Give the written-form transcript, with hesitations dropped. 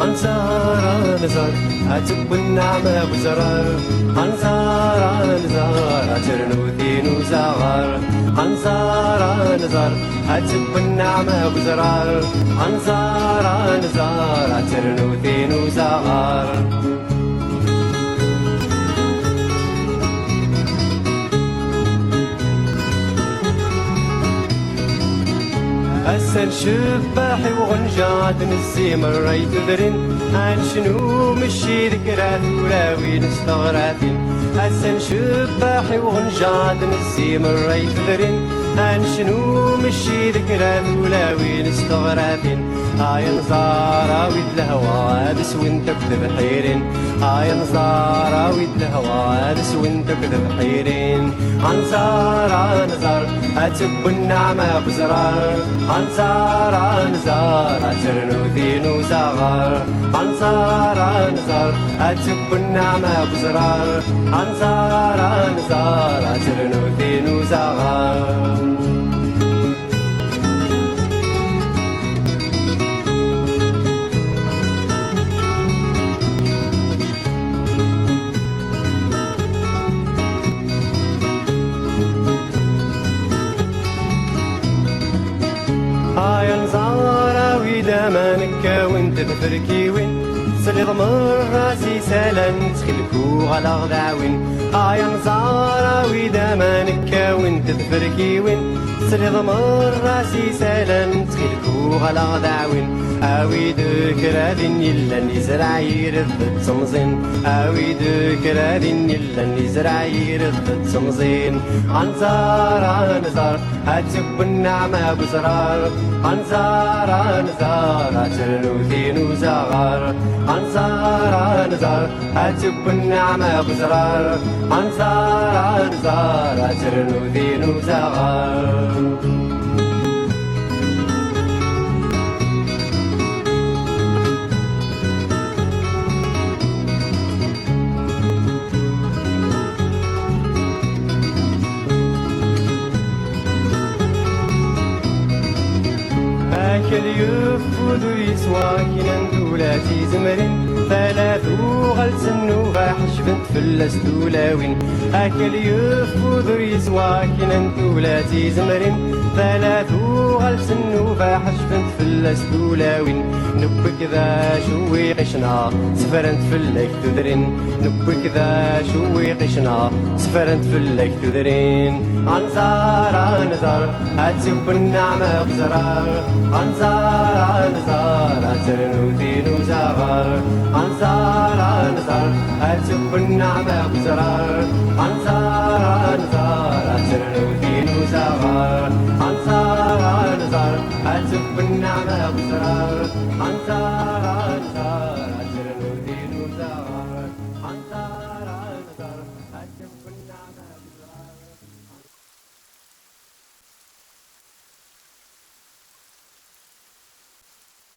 أنزار أنزار أتب النعمة بزرار أنزار أنزار أترنوثين وزغار أنزار أنزار أتب النعمة بزرار أنزار أنزار أترنوثين وزغار أسن شباحي وغنجات نسيم الريت ذرين عن شنو مشي ذكرات ولاوي نستغراتين أسن شباحي وغنجات نسيم الريت ذرين عن شنو مشي ذكرات ولاوي نستغراتين هاي نزار ويد الهوا بس وانت كذب حيرين هاي نزار ويد الهوا بس وانت كذب حيرين أنزار أنزار أتب النعمة بزرار أنزار أنزار أترنوثين وزغار أنزار أنزار أتب النعمة بزرار أنزار أنزار أترنوثين وزغار هاي أنزار ويدا مانك وانت تفركي وين سلي ضمر راسي سلام تخلكو على غداوين هاي أنزار ويدا مانك وانت تفركي وين سلي ضمر راسي سلام تخلكو على غداوين أوي ذكرادين إلا نزرع يرد تمزين أوي ذكرادين إلا نزرع يرد تمزين أنزار أنزار أتب النعمة بزرار أنزار أنزار أترنوثين وزغار أنزار أنزار أتب النعمة بزرار أنزار أنزار أترنوثين وزغار أكل يفوذ يسوى كنا ندولاتي زمرين ثلاثو غلسن وفاحش بنت فلس دولاوين أكل يفوذ يسوى كنا ندولاتي زمرين ثلاثو غلسن وفاحش بنت فلس دولاوين نبك ذا شوي قشنا سفرنت فلك تدرين نبك ذا شوي قشنا سفرنت فلك تدرين أنزار أنزار أتب النعمة بزرار أنزار أنزار أترنوثين وزغار أنزار أنزار أتب النعمة بزرار